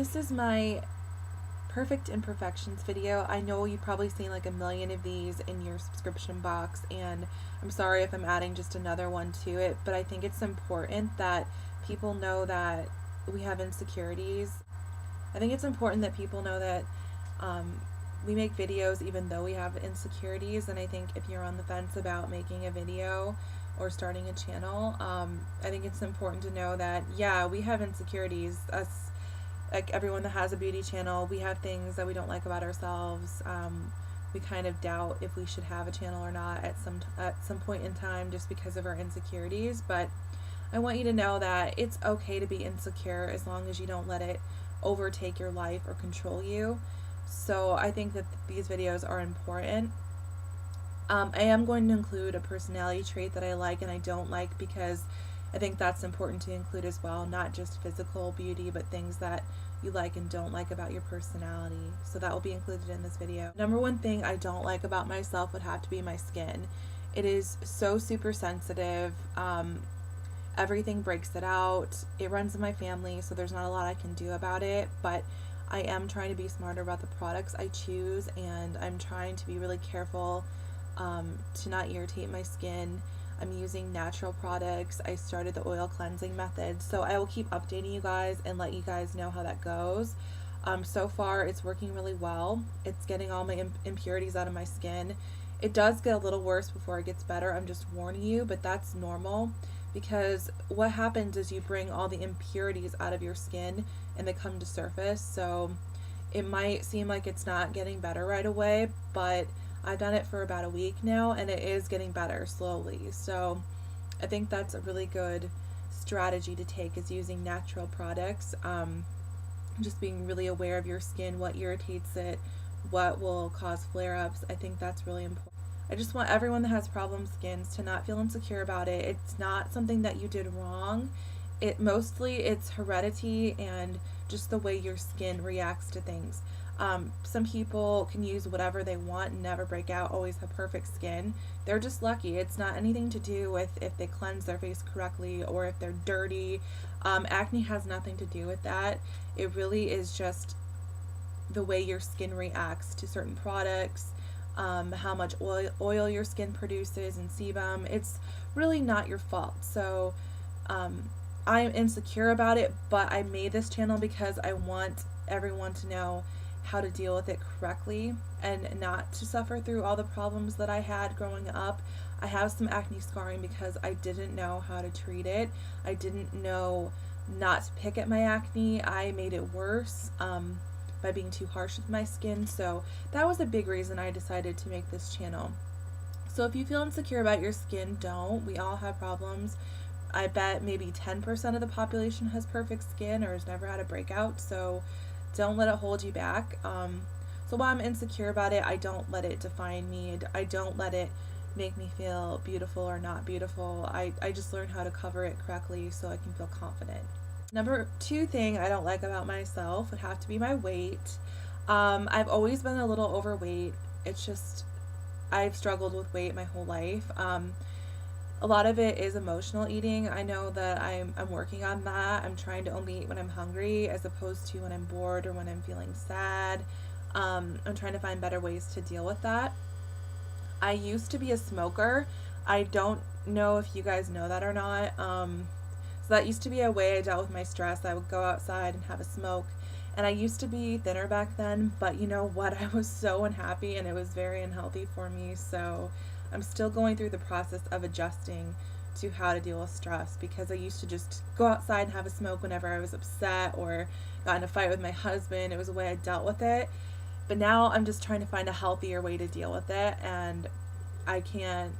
This is my perfect imperfections video. I know you've probably seen like a million of these in your subscription box, and I'm sorry if I'm adding just another one to it, but I think it's important that people know that we have insecurities. I think it's important that people know that we make videos even though we have insecurities, and I think if you're on the fence about making a video or starting a channel, I think it's important to know that, yeah, we have insecurities. Us, like everyone that has a beauty channel, we have things that we don't like about ourselves. We kind of doubt if we should have a channel or not at some point in time just because of our insecurities. But I want you to know that it's okay to be insecure as long as you don't let it overtake your life or control you. So I think that these videos are important. I am going to include a personality trait that I like and I don't like, because I think that's important to include as well, not just physical beauty, but things that you like and don't like about your personality. So that will be included in this video. Number one thing I don't like about myself would have to be my skin. It is so super sensitive. Everything breaks it out. It runs in my family, so there's not a lot I can do about it, but I am trying to be smarter about the products I choose, and I'm trying to be really careful to not irritate my skin. I'm using natural products. I started the oil cleansing method, so I will keep updating you guys and let you guys know how that goes. So far it's working really well. It's getting all my impurities out of my skin. It does get a little worse before it gets better. I'm just warning you, but that's normal, because what happens is you bring all the impurities out of your skin and they come to surface. So it might seem like it's not getting better right away, but I've done it for about a week now and it is getting better slowly. So I think that's a really good strategy to take, is using natural products. Just being really aware of your skin, what irritates it, what will cause flare-ups. I think that's really important. I just want everyone that has problem skins to not feel insecure about it. It's not something that you did wrong. It's heredity and just the way your skin reacts to things. Some people can use whatever they want and never break out, always have perfect skin. They're just lucky. It's not anything to do with if they cleanse their face correctly or if they're dirty. Acne has nothing to do with that. It really is just the way your skin reacts to certain products, how much oil your skin produces and sebum. It's really not your fault. So I'm insecure about it, but I made this channel because I want everyone to know how to deal with it correctly and not to suffer through all the problems that I had growing up. I have some acne scarring because I didn't know how to treat it. I didn't know not to pick at my acne. I made it worse by being too harsh with my skin. So that was a big reason I decided to make this channel. So if you feel insecure about your skin, don't. We all have problems. I bet maybe 10% of the population has perfect skin or has never had a breakout, so don't let it hold you back. So while I'm insecure about it, I don't let it define me. I don't let it make me feel beautiful or not beautiful. I just learn how to cover it correctly so I can feel confident. Number two thing I don't like about myself would have to be my weight. I've always been a little overweight. It's just, I've struggled with weight my whole life. A lot of it is emotional eating. I know that I'm working on that. I'm trying to only eat when I'm hungry as opposed to when I'm bored or when I'm feeling sad. I'm trying to find better ways to deal with that. I used to be a smoker. I don't know if you guys know that or not. So that used to be a way I dealt with my stress. I would go outside and have a smoke. And I used to be thinner back then, but you know what? I was so unhappy and it was very unhealthy for me. So I'm still going through the process of adjusting to how to deal with stress, because I used to just go outside and have a smoke whenever I was upset or got in a fight with my husband. It was a way I dealt with it. But now I'm just trying to find a healthier way to deal with it, and I can't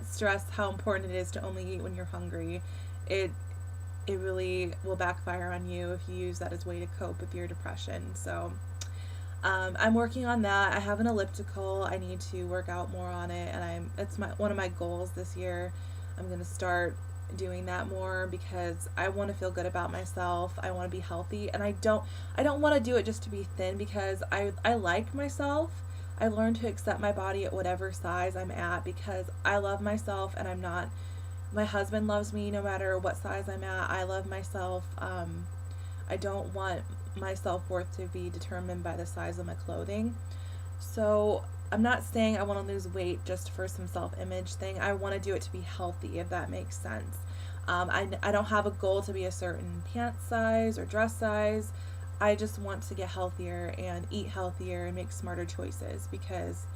stress how important it is to only eat when you're hungry. It really will backfire on you if you use that as a way to cope with your depression. So I'm working on that. I have an elliptical. I need to work out more on it, and it's one of my goals this year. I'm going to start doing that more because I want to feel good about myself. I want to be healthy, and I don't want to do it just to be thin, because I like myself. I learned to accept my body at whatever size I'm at because I love myself, and my husband loves me no matter what size I'm at. I love myself. I don't want my self-worth to be determined by the size of my clothing. So I'm not saying I want to lose weight just for some self-image thing. I want to do it to be healthy, if that makes sense. I don't have a goal to be a certain pant size or dress size. I just want to get healthier and eat healthier and make smarter choices because,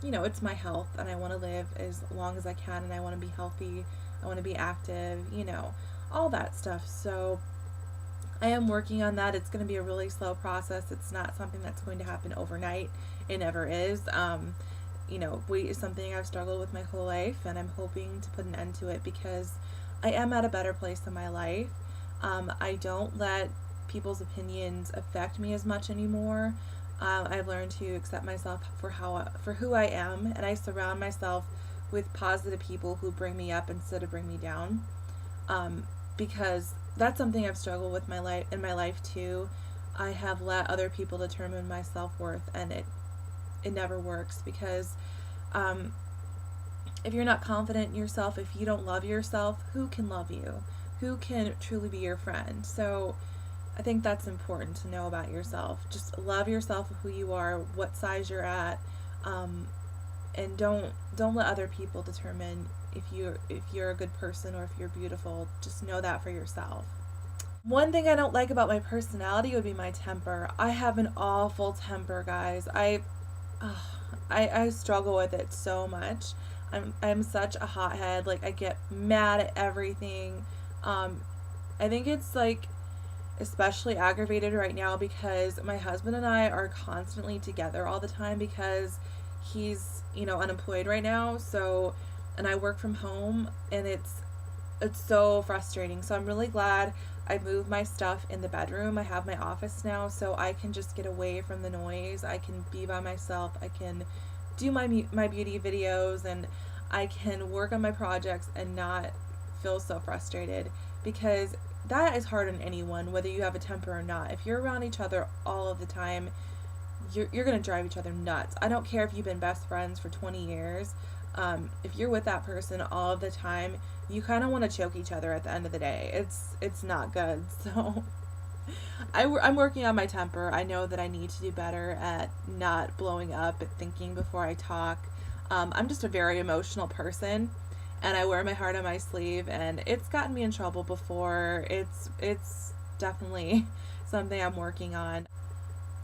it's my health and I want to live as long as I can, and I want to be healthy. I want to be active, all that stuff. So I am working on that. It's going to be a really slow process. It's not something that's going to happen overnight. It never is. Weight is something I've struggled with my whole life, and I'm hoping to put an end to it because I am at a better place in my life. I don't let people's opinions affect me as much anymore. I've learned to accept myself for who I am, and I surround myself with positive people who bring me up instead of bring me down. Because that's something I've struggled with in my life too. I have let other people determine my self-worth, and it never works because if you're not confident in yourself, if you don't love yourself, who can love you? Who can truly be your friend? So I think that's important to know about yourself. Just love yourself for who you are, what size you're at, and don't let other people determine if you're a good person or if you're beautiful. Just know that for yourself. One thing I don't like about my personality would be my temper. I have an awful temper, guys. I struggle with it so much. I'm such a hothead. Like, I get mad at everything. I think it's like especially aggravated right now because my husband and I are constantly together all the time because he's, unemployed right now. So, and I work from home, and it's so frustrating. So I'm really glad I moved my stuff in the bedroom. I have my office now, so I can just get away from the noise. I can be by myself. I can do my beauty videos, and I can work on my projects and not feel so frustrated, because that is hard on anyone, whether you have a temper or not. If you're around each other all of the time, you're going to drive each other nuts. I don't care if you've been best friends for 20 years. If you're with that person all of the time, you kind of want to choke each other at the end of the day. It's not good. So I'm working on my temper. I know that I need to do better at not blowing up, at thinking before I talk. I'm just a very emotional person, and I wear my heart on my sleeve, and it's gotten me in trouble before. It's definitely something I'm working on.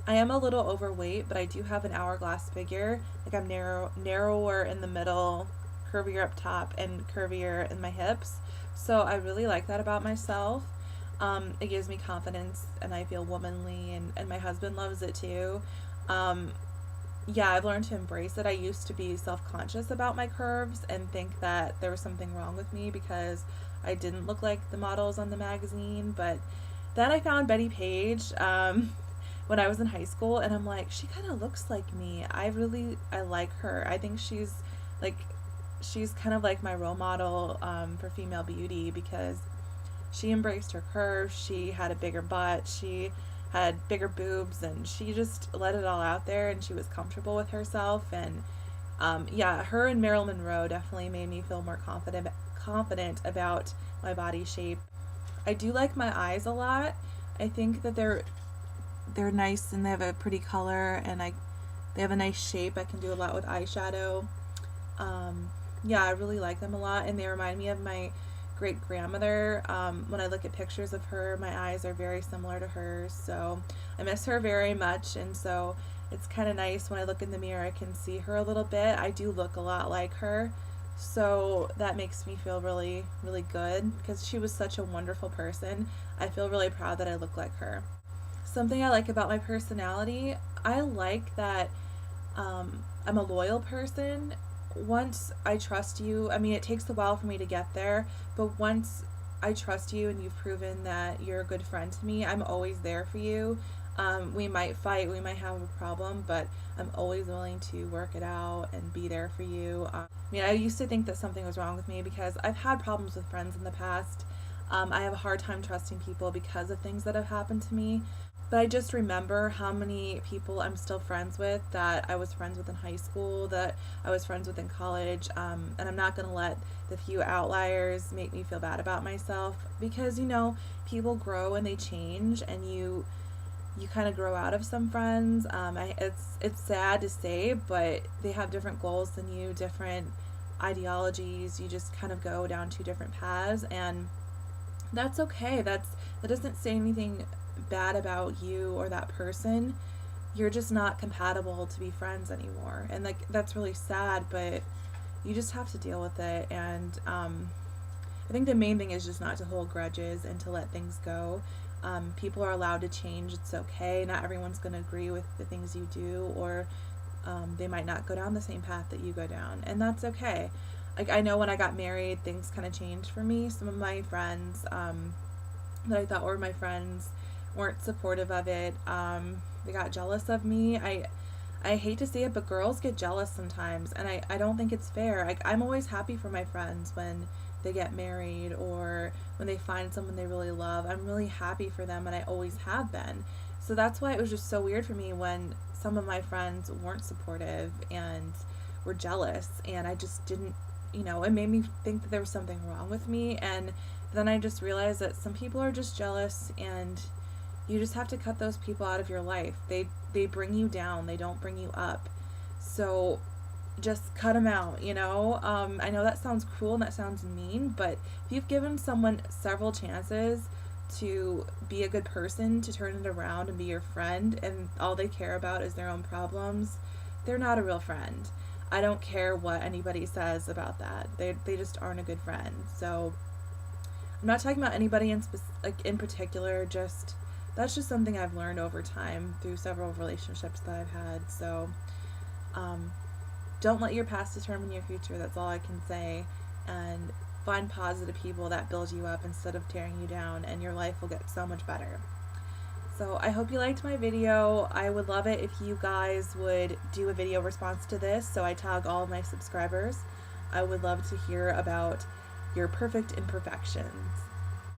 I am a little overweight, but I do have an hourglass figure. Like, I'm narrower in the middle, curvier up top, and curvier in my hips. So I really like that about myself. It gives me confidence, and I feel womanly, and my husband loves it too. Yeah, I've learned to embrace it. I used to be self-conscious about my curves and think that there was something wrong with me because I didn't look like the models on the magazine. But then I found Betty Page when I was in high school, and I'm like, she kind of looks like me. I like her. I think she's kind of like my role model for female beauty, because she embraced her curves. She had a bigger butt. She had bigger boobs, and she just let it all out there, and she was comfortable with herself. And yeah, her and Marilyn Monroe definitely made me feel more confident about my body shape. I do like my eyes a lot. I think that they're nice, and they have a pretty color, and they have a nice shape. I can do a lot with eyeshadow. Yeah, I really like them a lot, and they remind me of my great grandmother. When I look at pictures of her, my eyes are very similar to hers, so I miss her very much. And so it's kind of nice when I look in the mirror, I can see her a little bit. I do look a lot like her, so that makes me feel really, really good, because she was such a wonderful person. I feel really proud that I look like her. Something I like about my personality, I like that I'm a loyal person. Once I trust you, I mean, it takes a while for me to get there, but once I trust you and you've proven that you're a good friend to me, I'm always there for you. We might fight, we might have a problem, but I'm always willing to work it out and be there for you. I used to think that something was wrong with me because I've had problems with friends in the past. I have a hard time trusting people because of things that have happened to me. But I just remember how many people I'm still friends with, that I was friends with in high school, that I was friends with in college, and I'm not going to let the few outliers make me feel bad about myself, because, people grow and they change, and you kind of grow out of some friends. It's sad to say, but they have different goals than you, different ideologies. You just kind of go down two different paths, and that's okay. That doesn't say anything bad about you or that person. You're just not compatible to be friends anymore, and like that's really sad, but you just have to deal with it. And I think the main thing is just not to hold grudges and to let things go. People are allowed to change. It's okay. Not everyone's going to agree with the things you do, or they might not go down the same path that you go down, and that's okay. Like, I know when I got married, things kind of changed for me. Some of my friends that I thought were my friends weren't supportive of it. They got jealous of me. I hate to say it, but girls get jealous sometimes, and I don't think it's fair. Like, I'm always happy for my friends when they get married or when they find someone they really love. I'm really happy for them, and I always have been. So that's why it was just so weird for me when some of my friends weren't supportive and were jealous, and I just didn't, it made me think that there was something wrong with me. And then I just realized that some people are just jealous, and you just have to cut those people out of your life. They bring you down, they don't bring you up. So just cut them out. I know that sounds cruel and that sounds mean, but if you've given someone several chances to be a good person, to turn it around and be your friend, and all they care about is their own problems, they're not a real friend. I don't care what anybody says about that. They just aren't a good friend. So I'm not talking about anybody in particular, just that's just something I've learned over time through several relationships that I've had. So don't let your past determine your future. That's all I can say. And find positive people that build you up instead of tearing you down, and your life will get so much better. So I hope you liked my video. I would love it if you guys would do a video response to this, so I tag all of my subscribers. I would love to hear about your perfect imperfections.